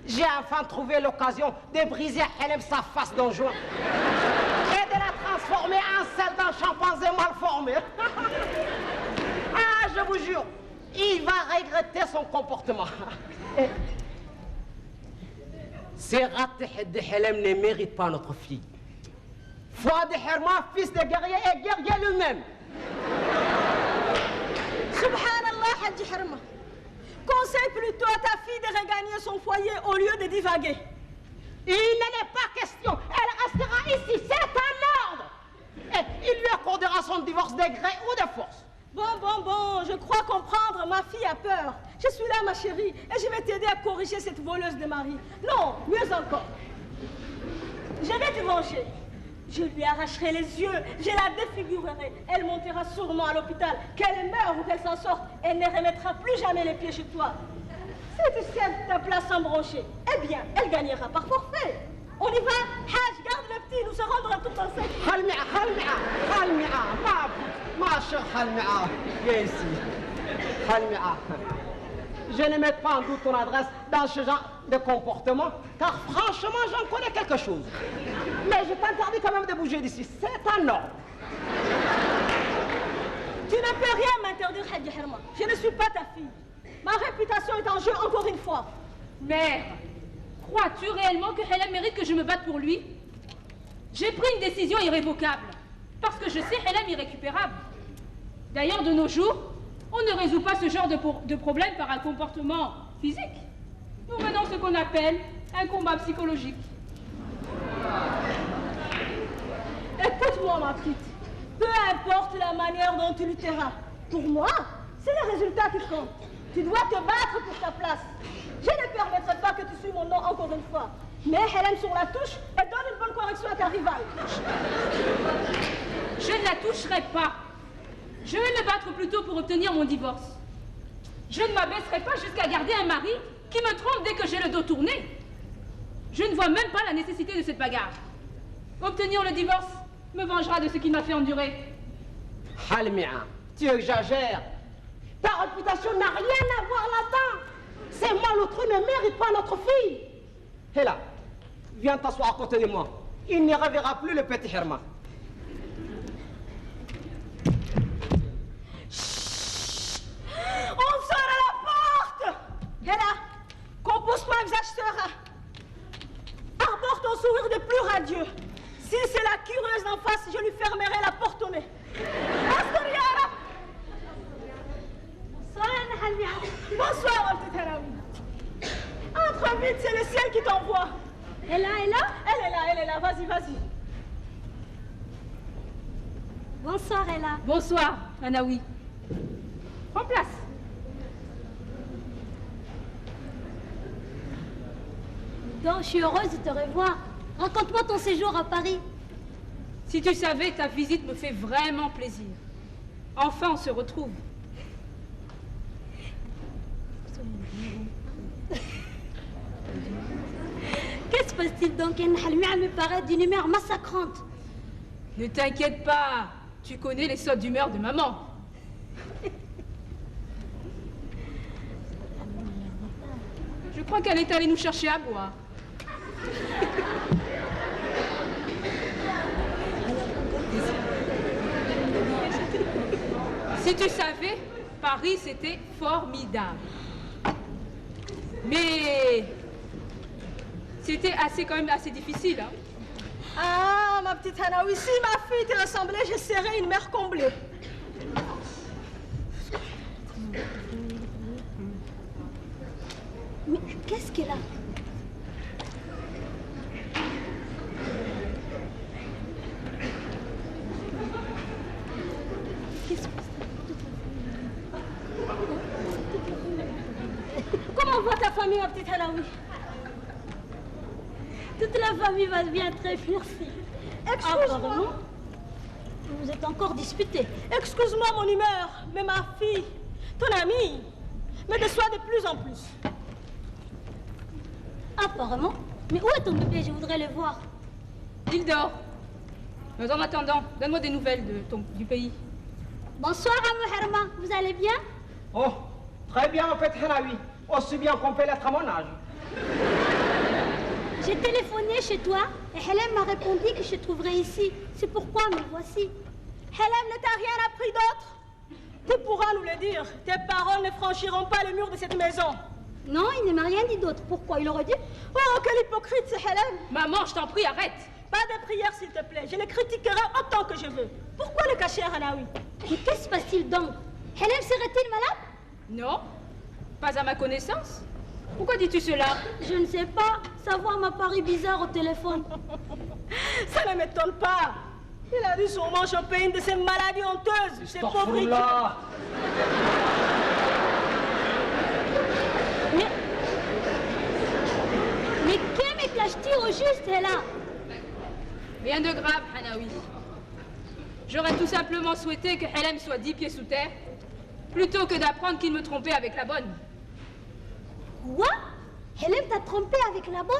j'ai enfin trouvé l'occasion de briser à Hélène sa face d'enjoint et de la transformer en celle d'un chimpanzé mal formé. Ah, je vous jure, il va regretter son comportement. Serrat de Helem ne mérite pas notre fille. Fouad Herman, fils de guerrier, est guerrier lui-même. Subhanallah, Hadji Herma. Conseille plutôt à ta fille de regagner son foyer au lieu de divaguer. Il n'en est pas question. Elle restera ici. C'est un ordre. Et il lui accordera son divorce de gré ou de force. Bon, je crois comprendre. Ma fille a peur. Je suis là, ma chérie, et je vais t'aider à corriger cette voleuse de mari. Non, mieux encore. Je vais te venger. Je lui arracherai les yeux, je la défigurerai. Elle montera sûrement à l'hôpital. Qu'elle meure ou qu'elle s'en sorte, elle ne remettra plus jamais les pieds chez toi. Si tu cèdes ta place sans broncher, eh bien, elle gagnera par forfait. On y va? Haj, garde le petit, nous serons dans tout en sec. Khalmia, ma chère Khalmia, viens ici. Khalmia, je ne mets pas en doute ton adresse dans ce genre de comportement, car franchement, j'en connais quelque chose. Mais je t'interdis quand même de bouger d'ici, c'est un ordre. Tu ne peux rien m'interdire, Hadji Herma. Je ne suis pas ta fille. Ma réputation est en jeu encore une fois. Mère, crois-tu réellement que Helem mérite que je me batte pour lui? J'ai pris une décision irrévocable, parce que je sais Helem irrécupérable. D'ailleurs, de nos jours, on ne résout pas ce genre de problème par un comportement physique. Nous menons ce qu'on appelle un combat psychologique. Écoute-moi, ma petite. Peu importe la manière dont tu lutteras. Pour moi, c'est le résultat qui compte. Tu dois te battre pour ta place. Je ne permettrai pas que tu suives mon nom encore une fois. Mais Helem sur la touche et donne une bonne correction à ta rivale. Je ne la toucherai pas. Je vais me battre plutôt pour obtenir mon divorce. Je ne m'abaisserai pas jusqu'à garder un mari qui me trompe dès que j'ai le dos tourné. Je ne vois même pas la nécessité de cette bagarre. Obtenir le divorce me vengera de ce qu'il m'a fait endurer. Halmia, tu exagères. Ta réputation n'a rien à voir là-dedans. C'est moi, l'autre ne mérite pas notre fille. Et là, viens t'asseoir à côté de moi. Il ne reverra plus le petit Herman. On sort à la porte. Et là, compose-toi un visage serein. Arbore ton sourire de plus radieux. Si c'est la curieuse d'en face, je lui fermerai la porte au nez. Bonsoir, ma petite Haraoui. Entre vite, c'est le ciel qui t'envoie. Elle est là. Vas-y. Bonsoir, Ella. Bonsoir, Anaoui. Prends place. Donc, je suis heureuse de te revoir. Raconte-moi ton séjour à Paris. Si tu savais, ta visite me fait vraiment plaisir. Enfin, on se retrouve. Que se passe-t-il donc? Halmia me paraît d'une humeur massacrante. Ne t'inquiète pas, tu connais les sautes d'humeur de maman. Je crois qu'elle est allée nous chercher à boire. Si tu savais, Paris, c'était formidable. Mais c'était quand même assez difficile. Hein? Ah, ma petite Hanaoui, si ma fille te ressemblait, je serais une mère comblée. Mais qu'est-ce qu'elle a? Comment va ta famille, ma petite Hanaoui? Toute la famille va bien, très merci. Excuse-moi. Vous êtes encore disputés. Excuse-moi mon humeur, mais ma fille, ton amie, me déçoit de plus en plus. Apparemment. Mais où est ton bébé? Je voudrais le voir. Il dort. Mais en attendant, donne-moi des nouvelles du pays. Bonsoir, Amou Herman. Vous allez bien? Oh, très bien, en fait, Hanaoui. Aussi bien qu'on peut l'être à mon âge. J'ai téléphoné chez toi et Helem m'a répondu que je te trouverais ici. C'est pourquoi me voici. Helem ne t'a rien appris d'autre? Tu pourras nous le dire. Tes paroles ne franchiront pas le mur de cette maison. Non, il ne m'a rien dit d'autre. Pourquoi il aurait dit? Oh, quelle hypocrite, c'est Hélène. Maman, je t'en prie, arrête. Pas de prière, s'il te plaît. Je le critiquerai autant que je veux. Pourquoi le cacher à Hanaoui? Mais que se passe-t-il donc? Hélène serait-il malade? Non, pas à ma connaissance. Pourquoi dis-tu cela? Je ne sais pas. Sa voix m'a paru bizarre au téléphone. Ça ne m'étonne pas. Il a dû sûrement choper une de ces maladies honteuses. Ces pauvres. Mais que me cache-t-il au juste, là? Rien de grave, Hanaoui. J'aurais tout simplement souhaité que Hélène soit 10 pieds sous terre, plutôt que d'apprendre qu'il me trompait avec la bonne. Quoi? Hélène t'a trompé avec la bonne?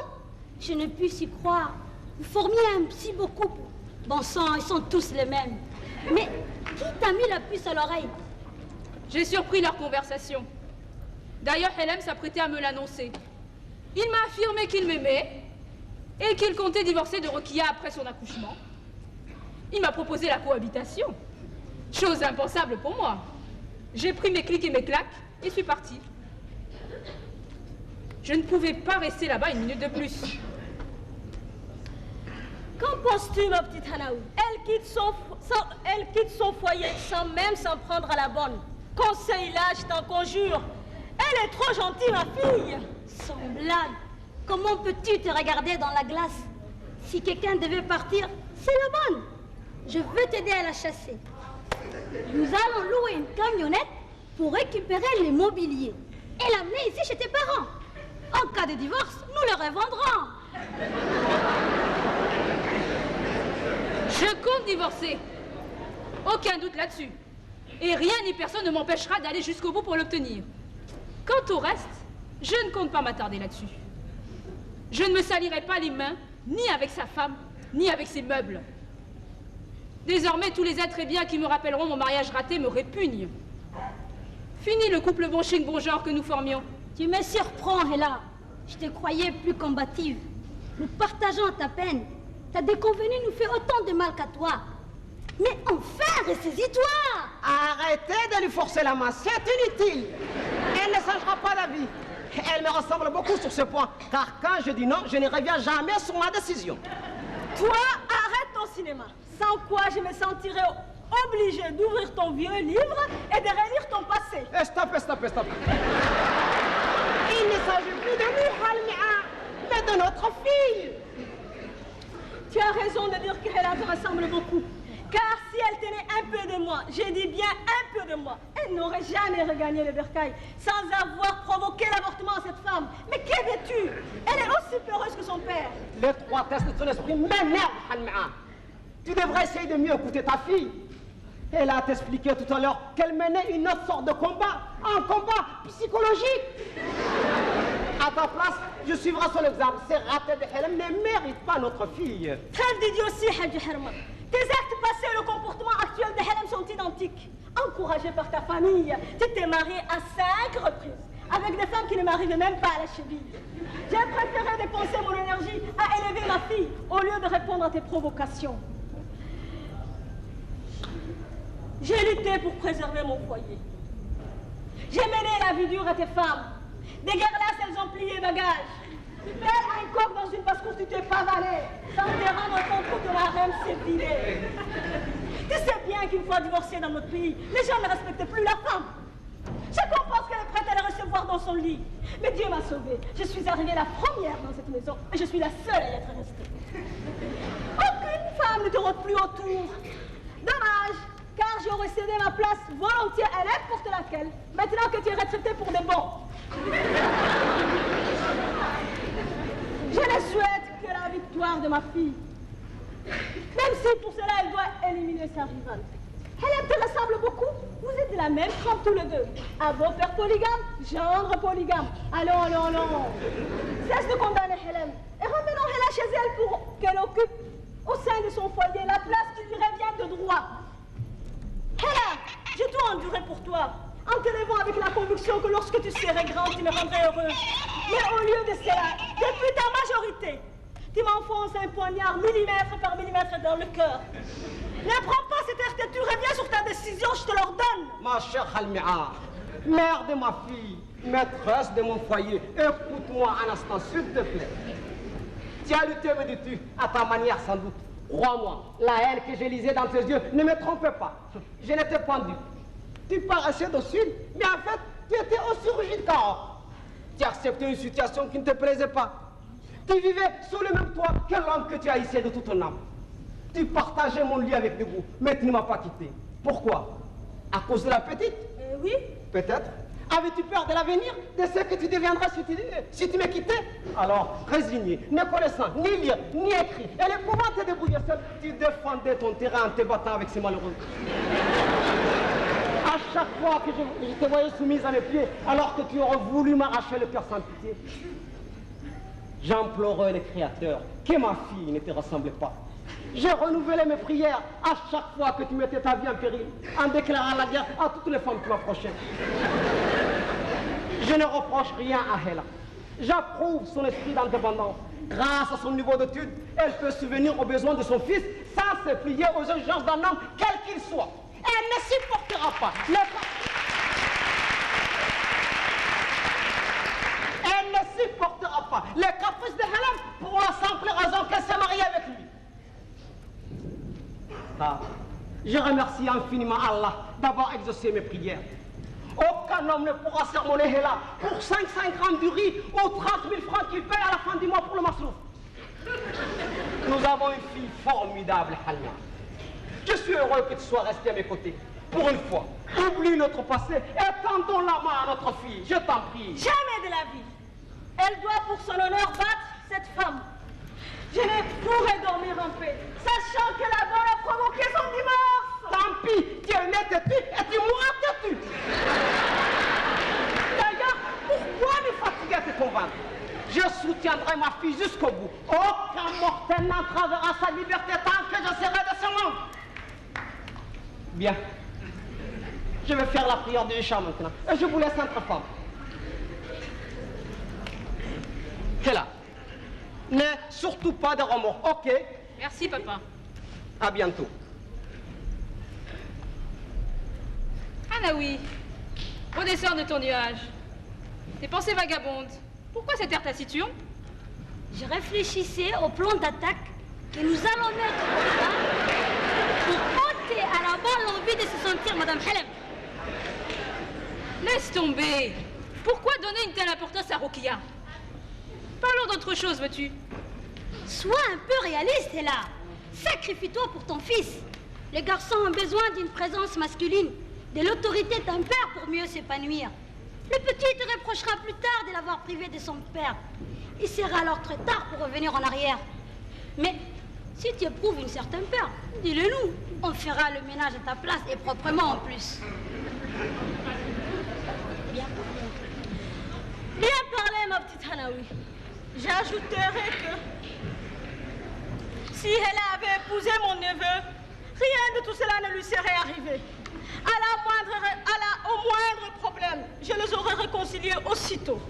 Je ne puis y croire. Vous formiez un si beau couple. Bon sang, ils sont tous les mêmes. Mais qui t'a mis la puce à l'oreille? J'ai surpris leur conversation. D'ailleurs, Hélène s'apprêtait à me l'annoncer. Il m'a affirmé qu'il m'aimait et qu'il comptait divorcer de Rokia après son accouchement. Il m'a proposé la cohabitation. Chose impensable pour moi. J'ai pris mes clics et mes claques et suis partie. Je ne pouvais pas rester là-bas une minute de plus. Qu'en penses-tu, ma petite Hanaoui? Elle quitte son foyer sans même s'en prendre à la bonne. Conseille-la, je t'en conjure. Elle est trop gentille, ma fille. Sans blague, comment peux-tu te regarder dans la glace? Si quelqu'un devait partir, c'est la bonne. Je veux t'aider à la chasser. Nous allons louer une camionnette pour récupérer l'immobilier et l'amener ici chez tes parents. En cas de divorce, nous le revendrons. Je compte divorcer. Aucun doute là-dessus. Et rien ni personne ne m'empêchera d'aller jusqu'au bout pour l'obtenir. Quant au reste, je ne compte pas m'attarder là-dessus. Je ne me salirai pas les mains, ni avec sa femme, ni avec ses meubles. Désormais, tous les êtres et biens qui me rappelleront mon mariage raté me répugnent. Fini le couple bon chic, bon genre que nous formions. Tu me surprends, Hela. Je te croyais plus combative. Nous partageons ta peine. Ta déconvenue nous fait autant de mal qu'à toi. Mais enfin, ressaisis-toi! Arrêtez de lui forcer la main, c'est inutile. Elle ne changera pas d'avis. Elle me ressemble beaucoup sur ce point, car quand je dis non, je ne reviens jamais sur ma décision. Toi, arrête ton cinéma. Sans quoi je me sentirais obligée d'ouvrir ton vieux livre et de relire ton passé. Stop. Il ne s'agit plus de nous, Halmia, mais de notre fille. Tu as raison de dire qu'elle te ressemble beaucoup. Car si elle tenait un peu de moi, j'ai dit bien un peu de moi, elle n'aurait jamais regagné le bercail sans avoir provoqué l'avortement à cette femme. Mais qu'est vêtue? Elle est aussi peureuse que son père. L'étroitesse de ton esprit m'énerve, Halmia. Tu devrais essayer de mieux écouter ta fille. Elle a t'expliqué tout à l'heure qu'elle menait une autre sorte de combat, un combat psychologique. À ta place, je suivrai son exemple. Ces ratés de Hélène ne méritent pas notre fille. Trêve d'idiotie, Hadji Herma. Tes actes passés et le comportement actuel de Hélène sont identiques. Encouragée par ta famille, tu t'es mariée à 5 reprises avec des femmes qui ne m'arrivaient même pas à la cheville. J'ai préféré dépenser mon énergie à élever ma fille au lieu de répondre à tes provocations. J'ai lutté pour préserver mon foyer. J'ai mené la vie dure à tes femmes. Des guerres-là, elles ont plié bagages. Belle à une coque dans une basse-course, tu t'es pavalé. Sans te rendre compte que ton harem s'est vidé. Tu sais bien qu'une fois divorcée dans notre pays, les gens ne respectent plus la femme. Je comprends qu'elle est prête à la recevoir dans son lit. Mais Dieu m'a sauvée. Je suis arrivée la première dans cette maison et je suis la seule à y être restée. Aucune femme ne te rôde plus autour. Dommage, car j'aurais cédé ma place volontiers à n'importe laquelle, maintenant que tu es retraité pour des bons. Je ne souhaite que la victoire de ma fille. Même si pour cela, elle doit éliminer sa rivale. Hélène te ressemble beaucoup. Vous êtes de la même trempe tous les deux. Un beau-père polygame, gendre polygame. Allons. Cesse de condamner Hélène. Et ramenons Hélène chez elle pour qu'elle occupe au sein de son foyer la place qui lui revient de droit. Hélène, j'ai tout enduré pour toi. En te levant avec la conviction que lorsque tu serais grande, tu me rendrais heureuse. Mais au lieu de cela, depuis ta majorité, tu m'enfonces un poignard millimètre par millimètre dans le cœur. Ne prends pas cette certitude, reviens sur ta décision, je te l'ordonne. Ma chère Halmia, mère de ma fille, Maîtresse de mon foyer, écoute-moi un instant, s'il te plaît. Tu as lutté, me dis-tu, à ta manière sans doute. Crois-moi, la haine que je lisais dans tes yeux ne me trompait pas. Je n'étais pas dupe. Tu paraissais docile, mais en fait, tu étais aussi rigide qu'or. Tu acceptais une situation qui ne te plaisait pas. Tu vivais sous le même toit que l'homme que tu haïssais de toute ton âme. Tu partageais mon lit avec dégoût, mais tu ne m'as pas quitté. Pourquoi? À cause de la petite? Oui. Peut-être. Avais-tu peur de l'avenir, de ce que tu deviendras si tu me quittais? Alors, résigné, ne connaissant ni lire, ni écrire, et ne pouvant te débrouiller seul, tu défendais ton terrain en te battant avec ces malheureux. À chaque fois que je te voyais soumise à mes pieds, alors que tu aurais voulu m'arracher le cœur sans pitié, j'implorais le Créateur que ma fille ne te ressemble pas. J'ai renouvelé mes prières à chaque fois que tu mettais ta vie en péril, en déclarant la guerre à toutes les femmes qui m'approchaient. Je ne reproche rien à Hela. J'approuve son esprit d'indépendance. Grâce à son niveau d'études, elle peut subvenir aux besoins de son fils sans se plier aux exigences d'un homme, quel qu'il soit. Elle ne supportera pas Elle ne supportera pas les caprices de Hélène pour la simple raison qu'elle s'est mariée avec lui. Ah, je remercie infiniment Allah d'avoir exaucé mes prières. Aucun homme ne pourra sermonner Hela pour 5 grammes du riz ou 30 000 francs qu'il paye à la fin du mois pour le masrouf. Nous avons une fille formidable, Halima. Je suis heureux que tu sois resté à mes côtés. Pour une fois, oublie notre passé et tendons la main à notre fille, je t'en prie. Jamais de la vie. Elle doit pour son honneur battre cette femme. Je ne pourrai dormir en paix, sachant que la bonne a provoqué son divorce. Tant pis, tu es né têtu et tu mourras têtu. D'ailleurs, pourquoi me fatiguer à te convaincre? Je soutiendrai ma fille jusqu'au bout. Aucun mortel n'entravera sa liberté tant que je serai de ce monde. Bien. Je vais faire la prière de Isha maintenant. Et je vous laisse entre femmes. Hela, n'aie surtout pas de remords, ok? Merci, papa. À bientôt. Anaoui, redescends de ton nuage. Tes pensées vagabondes. Pourquoi cette air taciturne? Je réfléchissais au plan d'attaque que nous allons mettre au plan pour ôter à la balle l'envie de se sentir Madame Hélène. Laisse tomber. Pourquoi donner une telle importance à Rokia? Parlons d'autre chose, veux-tu? Sois un peu réaliste, là. Sacrifie-toi pour ton fils. Les garçons ont besoin d'une présence masculine, de l'autorité d'un père pour mieux s'épanouir. Le petit te reprochera plus tard de l'avoir privé de son père. Il sera alors très tard pour revenir en arrière. Mais si tu éprouves une certaine peur, dis-le nous. On fera le ménage à ta place et proprement en plus. Bien parlé. Bien parlé, ma petite Anaoui. J'ajouterai que si elle avait épousé mon neveu, rien de tout cela ne lui serait arrivé. Au moindre problème, je les aurais réconciliés aussitôt.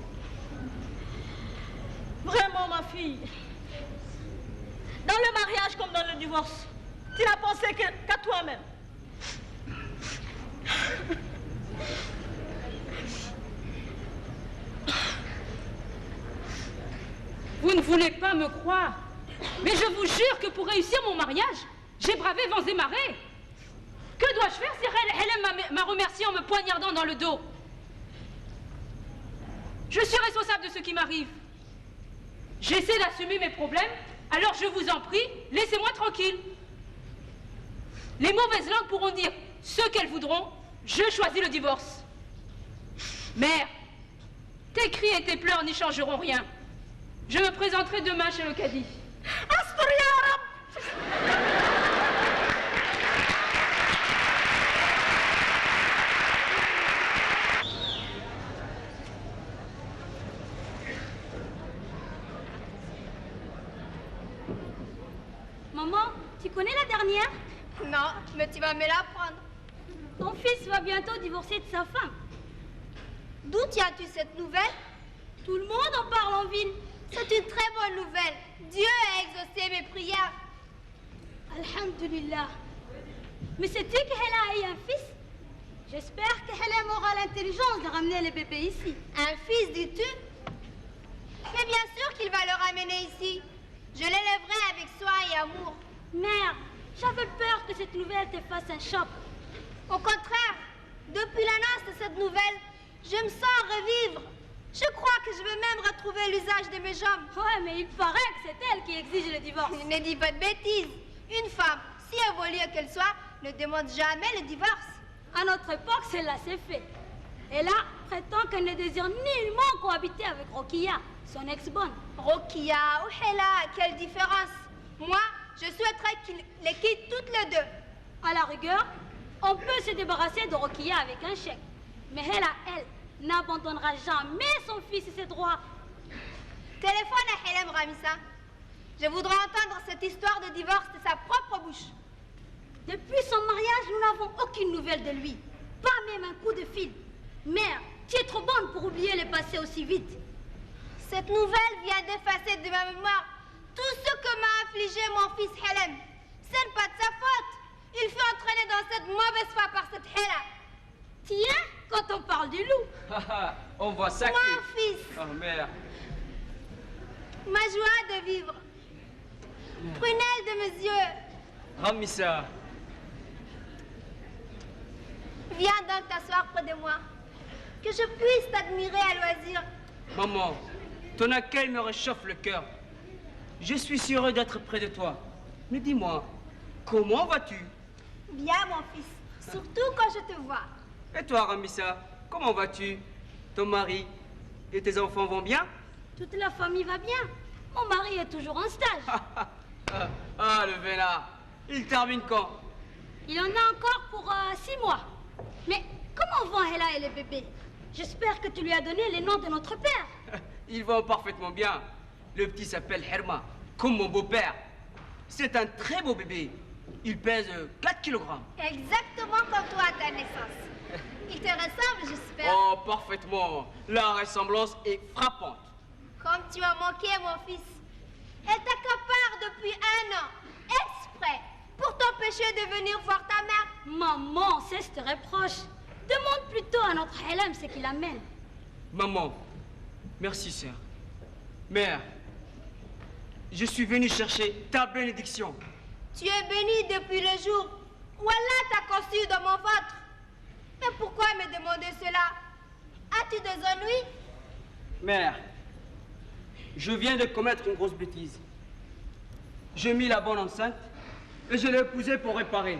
Vraiment, ma fille, dans le mariage comme dans le divorce, tu n'as pensé qu'à toi-même. Vous ne voulez pas me croire, mais je vous jure que pour réussir mon mariage, j'ai bravé vents et marées. Que dois-je faire si Hélène m'a remercié en me poignardant dans le dos? Je suis responsable de ce qui m'arrive. J'essaie d'assumer mes problèmes, alors je vous en prie, laissez-moi tranquille. Les mauvaises langues pourront dire ce qu'elles voudront, je choisis le divorce. Mère, tes cris et tes pleurs n'y changeront rien. Je me présenterai demain chez le cadi. Maman, tu connais la dernière? Non, mais tu vas me l'apprendre. Ton fils va bientôt divorcer de sa femme. D'où tiens-tu cette nouvelle? Tout le monde en parle en ville. C'est une très bonne nouvelle. Dieu a exaucé mes prières. Alhamdulillah. Mais sais-tu qu'elle a eu un fils? J'espère que Hélène aura l'intelligence de ramener le bébé ici. Un fils, dis-tu? Mais bien sûr qu'il va le ramener ici. Je l'élèverai avec soin et amour. Mère, j'avais peur que cette nouvelle te fasse un choc. Au contraire, depuis l'annonce de cette nouvelle, je me sens revivre. Je crois que je vais même retrouver l'usage de mes jambes. Ouais, mais il paraît que c'est elle qui exige le divorce. Ne dis pas de bêtises. Une femme, si évoluée qu'elle soit, ne demande jamais le divorce. À notre époque, cela s'est fait. Et là, prétend qu'elle ne désire nullement cohabiter avec Rokia, son ex-bonne. Rokia ou Hela, quelle différence? Moi, je souhaiterais qu'ils les quittent toutes les deux. À la rigueur, on peut se débarrasser de Rokia avec un chèque. Mais Hela, elle, n'abandonnera jamais son fils et ses droits. Téléphone à Hélène Ramissa. Je voudrais entendre cette histoire de divorce de sa propre bouche. Depuis son mariage, nous n'avons aucune nouvelle de lui. Pas même un coup de fil. Mère, tu es trop bonne pour oublier le passé aussi vite. Cette nouvelle vient d'effacer de ma mémoire tout ce que m'a affligé mon fils Hélène. Ce n'est pas de sa faute. Il fut entraîné dans cette mauvaise foi par cette Hela. Tiens, quand on parle du loup. On voit ça. Mon fils, Oh mère. ma joie de vivre. Prunelle de mes yeux. Ramissa. Viens donc t'asseoir près de moi. Que je puisse t'admirer à loisir. Maman, ton accueil me réchauffe le cœur. Je suis si heureux d'être près de toi. Mais dis-moi, comment vas-tu? Bien, mon fils. Surtout quand je te vois. Et toi, Ramissa, comment vas-tu? Ton mari et tes enfants vont bien? Toute la famille va bien. Mon mari est toujours en stage. Ah, le vénard. Il termine quand? Il en a encore pour 6 mois. Mais comment vont Hela et les bébés? J'espère que tu lui as donné les noms de notre père. Ils vont parfaitement bien. Le petit s'appelle Herma, comme mon beau-père. C'est un très beau bébé. Il pèse 4 kg. Exactement comme toi à ta naissance. Il te ressemble, j'espère. Oh, parfaitement. La ressemblance est frappante. Comme tu as manqué, mon fils. Elle t'accapare depuis 1 an, exprès, pour t'empêcher de venir voir ta mère. Maman, cesse tes reproches. Demande plutôt à notre Hélène ce qu'il amène. Maman, merci, sœur. Mère, je suis venu chercher ta bénédiction. Tu es bénie depuis le jour où Allah t'a conçu dans mon ventre. Mais pourquoi me demander cela? As-tu des ennuis? Mère, je viens de commettre une grosse bêtise. J'ai mis la bonne enceinte et je l'ai épousée pour réparer.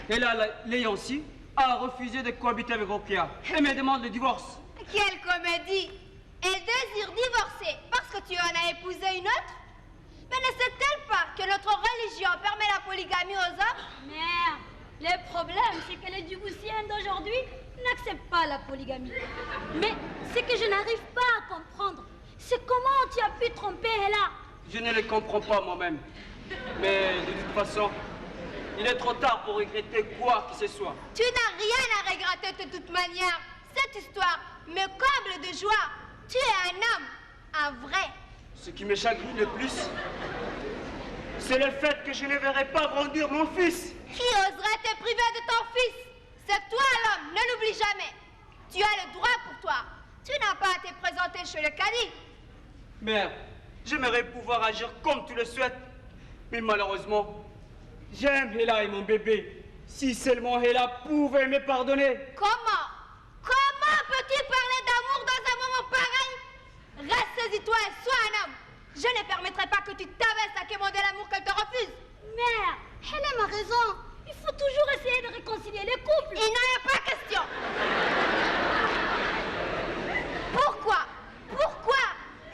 Et là, l'ayant su, a refusé de cohabiter avec Rokia et me demande le divorce. Quelle comédie! Elle désire divorcer parce que tu en as épousé une autre? Mais ne sait-elle pas que notre religion permet la polygamie aux hommes? Mère, le problème, c'est que les Djiboutiens d'aujourd'hui n'acceptent pas la polygamie. Mais ce que je n'arrive pas à comprendre, c'est comment tu as pu tromper Hela. Je ne le comprends pas moi-même. Mais de toute façon, il est trop tard pour regretter quoi que ce soit. Tu n'as rien à regretter de toute manière. Cette histoire me comble de joie. Tu es un homme, un vrai. Ce qui me chagrine le plus, c'est le fait que je ne verrai pas grandir mon fils. Qui oserait te priver de ton fils? C'est toi l'homme, ne l'oublie jamais. Tu as le droit pour toi. Tu n'as pas à te présenter chez le cadi. Mère, j'aimerais pouvoir agir comme tu le souhaites. Mais malheureusement, j'aime Hela et mon bébé. Si seulement Hela pouvait me pardonner. Comment? Comment peux-tu parler d'amour dans un moment pareil? Ressaisis-toi et sois un homme. Je ne permettrai pas que tu t'abaisses à quémander l'amour qu'elle te refuse. Mère, Hélène a raison. Il faut toujours essayer de réconcilier les couples. Il n'en est pas question. Pourquoi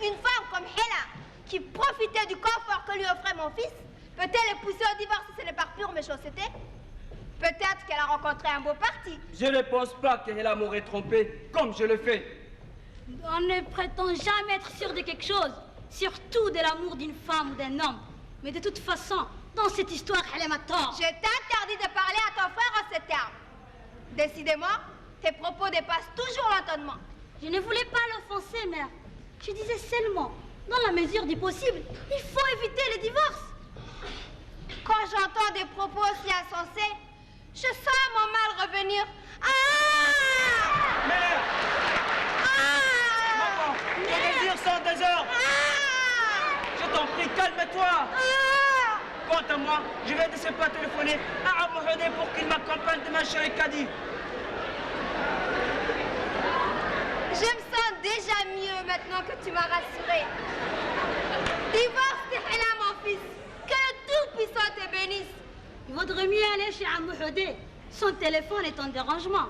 une femme comme Hela, qui profitait du confort que lui offrait mon fils, peut-elle le pousser au divorce si ce n'est par pure méchanceté? Peut-être qu'elle a rencontré un beau parti. Je ne pense pas que Hela m'aurait trompé comme je le fais. On ne prétend jamais être sûr de quelque chose, surtout de l'amour d'une femme ou d'un homme. Mais de toute façon, dans cette histoire, Hélène a tort. Je t'interdis de parler à ton frère en ces termes. Décidément, tes propos dépassent toujours l'entendement. Je ne voulais pas l'offenser, mère. Je disais seulement, dans la mesure du possible, il faut éviter le divorce. Quand j'entends des propos aussi insensés, Je sens mon mal revenir. Mère! Maman, tes désirs sont désordres. Je t'en prie, calme-toi. Quant à moi, je vais de ce pas téléphoner à Abou Hodé pour qu'il m'accompagne demain chez les caddies. Je me sens déjà mieux maintenant que tu m'as rassuré. Divorce tes là, mon fils. Que le Tout-Puissant te bénisse. Il vaudrait mieux aller chez Abou Hodé. Son téléphone est en dérangement.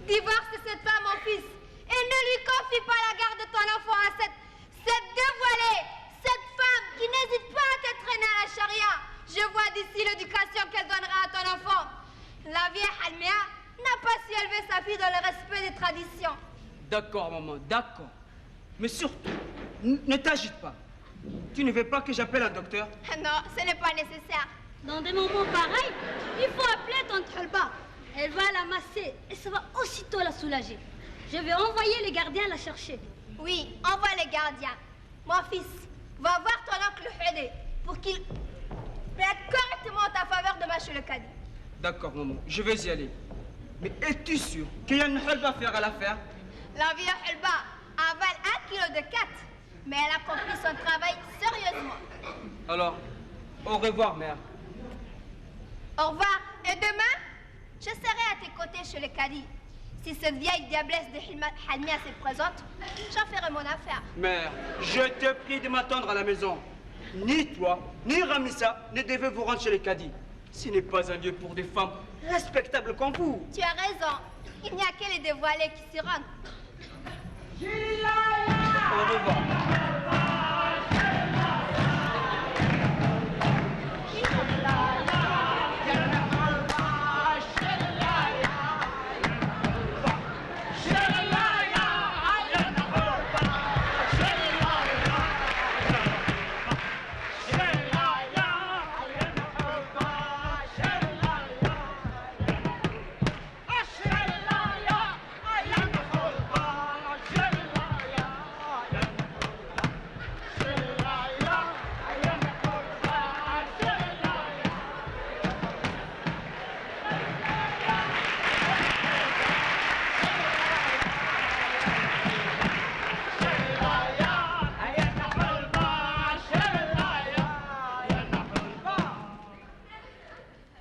Divorce cette femme, mon fils. Et ne lui confie pas la garde de ton enfant à cette dévoilée, cette femme qui n'hésite pas à t'entraîner à la charia. Je vois d'ici l'éducation qu'elle donnera à ton enfant. La vieille Halmia n'a pas su élever sa fille dans le respect des traditions. D'accord, maman, d'accord. Mais surtout, ne t'agite pas. Tu ne veux pas que j'appelle un docteur? Non, ce n'est pas nécessaire. Dans des moments pareils, il faut appeler Tante Halba. Elle va la masser et ça va aussitôt la soulager. Je vais envoyer les gardiens la chercher. Oui, envoie les gardiens. Mon fils, va voir ton oncle Hodé pour qu'il plaide correctement en ta faveur demain chez le cadi. D'accord, maman, je vais y aller. Mais es-tu sûr qu'il y a une Halba faire à l'affaire? La vieille Halba avale 1 kilo de 4, mais elle accomplit son travail sérieusement. Alors, au revoir, mère. Au revoir. Et demain, je serai à tes côtés chez le cadi. Si cette vieille diablesse de Halmia se présente, j'en ferai mon affaire. Mère, je te prie de m'attendre à la maison. Ni toi, ni Ramissa ne devez vous rendre chez les caddies. Ce n'est pas un lieu pour des femmes respectables comme vous. Tu as raison. Il n'y a que les dévoilés qui s'y rendent. Au revoir.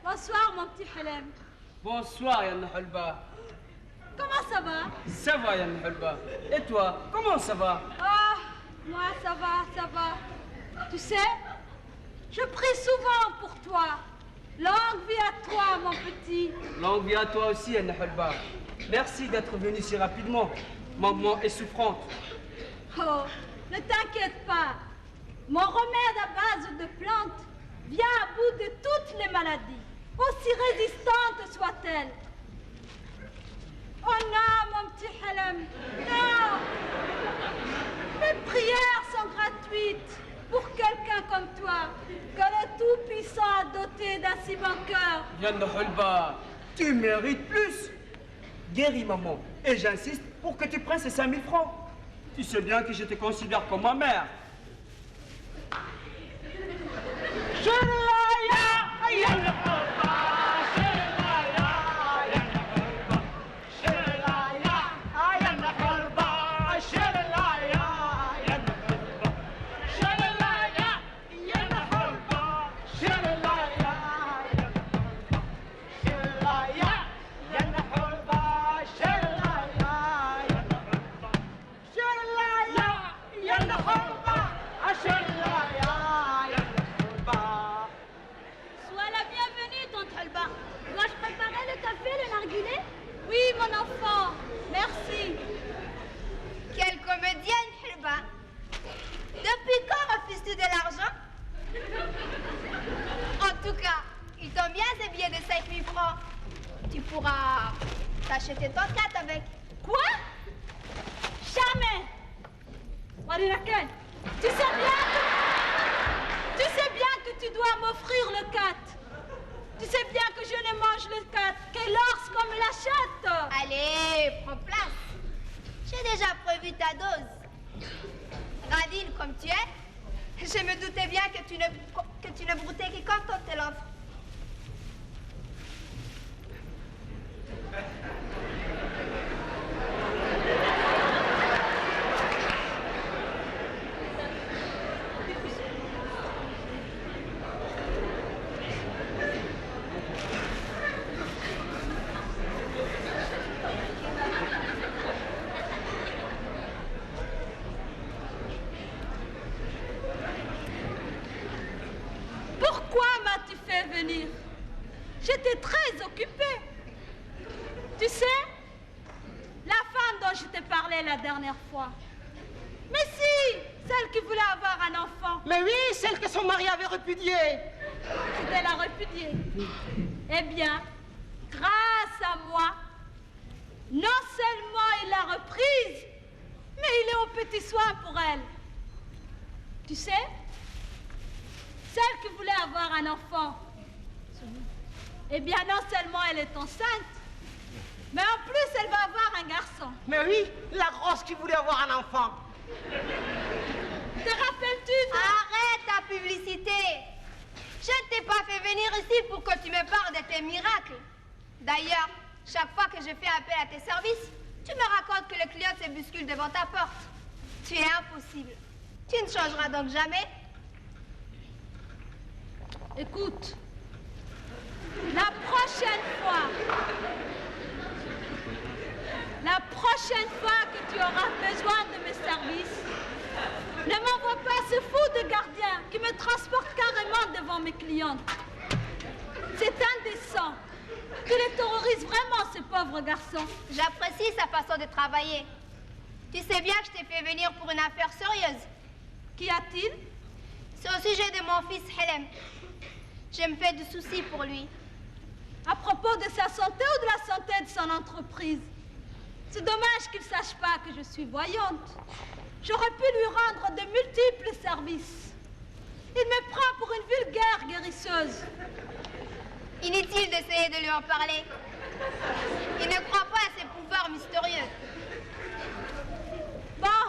Bonsoir, mon petit Halem. Bonsoir, Yann Halba. Comment ça va? Ça va, Yann Halba. Et toi, comment ça va? Ah, moi, ça va. Tu sais, je prie souvent pour toi. Longue vie à toi, mon petit. Longue vie à toi aussi, Yann Halba. Merci d'être venu si rapidement. Maman est souffrante. Oh, ne t'inquiète pas. Mon remède à base de plantes vient à bout de toutes les maladies, aussi résistantes soient-elles. Oh non, mon petit Halem, non! Mes prières sont gratuites pour quelqu'un comme toi, que le Tout-Puissant a doté d'un si bon cœur. Yann Halba, tu mérites plus. Guéris, maman. Et j'insiste pour que tu prennes ces 5000 francs. Tu sais bien que je te considère comme ma mère. Sois la bienvenue, Tante Halba. Dois-je préparer le café, le narguilé? Oui, mon enfant, merci. Quelle comédienne, Halba. Depuis quand refuses-tu de l'argent? En tout cas, il tombe bien ces billets de 5000 francs. Tu pourras t'acheter ton 4 avec. Quoi? Jamais. Mariraken, tu sais bien que tu dois m'offrir le 4. Tu sais bien que je ne mange le 4 que lorsqu'on me l'achète. Allez, prends place. J'ai déjà prévu ta dose. Radine comme tu es, je me doutais bien que tu ne broutais que quand on te l'offre. Pourquoi m'as-tu fait venir? J'étais très occupée. Tu sais, la femme dont je t'ai parlé la dernière fois. Mais si, celle qui voulait avoir un enfant. Mais oui, celle que son mari avait répudiée. Tu l'as répudiée. Eh bien, grâce à moi, non seulement il l'a reprise, mais il est au petit soin pour elle. Tu sais, celle qui voulait avoir un enfant, eh bien, non seulement elle est enceinte, mais en plus, elle va avoir un garçon. Mais oui, la grosse qui voulait avoir un enfant. Te rappelles-tu de... Arrête ta publicité. Je ne t'ai pas fait venir ici pour que tu me parles de tes miracles. D'ailleurs, chaque fois que je fais appel à tes services, tu me racontes que le client se bouscule devant ta porte. Tu es impossible. Tu ne changeras donc jamais. Écoute, la prochaine fois que tu auras besoin de mes services, ne m'envoie pas ce fou de gardien qui me transporte carrément devant mes clientes. C'est indécent. Tu les terrorises vraiment, ce pauvre garçon. J'apprécie sa façon de travailler. Tu sais bien que je t'ai fait venir pour une affaire sérieuse. Qu'y a-t-il? C'est au sujet de mon fils Helem. Je me fais du souci pour lui. À propos de sa santé ou de la santé de son entreprise? C'est dommage qu'il ne sache pas que je suis voyante. J'aurais pu lui rendre de multiples services. Il me prend pour une vulgaire guérisseuse. Inutile d'essayer de lui en parler. Il ne croit pas à ses pouvoirs mystérieux. Bon,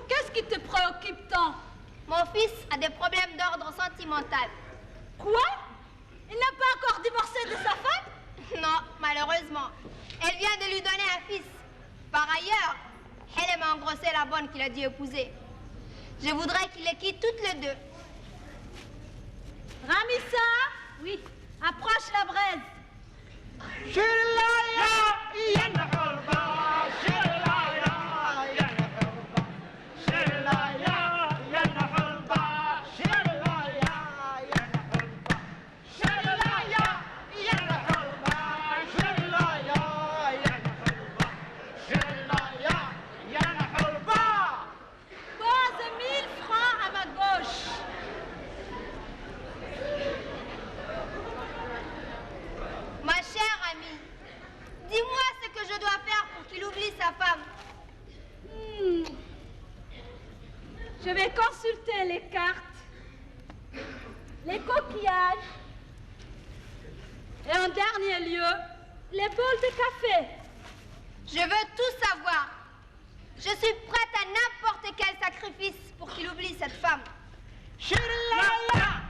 qu'est-ce qui te préoccupe tant? Mon fils a des problèmes d'ordre sentimental. Quoi? Il n'a pas encore divorcé de sa femme? Non, malheureusement. Elle vient de lui donner un fils. Par ailleurs, elle m'a engrossé la bonne qu'il a dû épouser. Je voudrais qu'il les quitte toutes les deux. Ramissa? Oui. Approche la braise. Pose 1000 francs à ma gauche. Ma chère amie, dis-moi ce que je dois faire pour qu'il oublie sa femme. Je vais consulter les cartes, les coquillages et en dernier lieu, les bols de café. Je veux tout savoir. Je suis prête à n'importe quel sacrifice pour qu'il oublie cette femme. Shirlaya!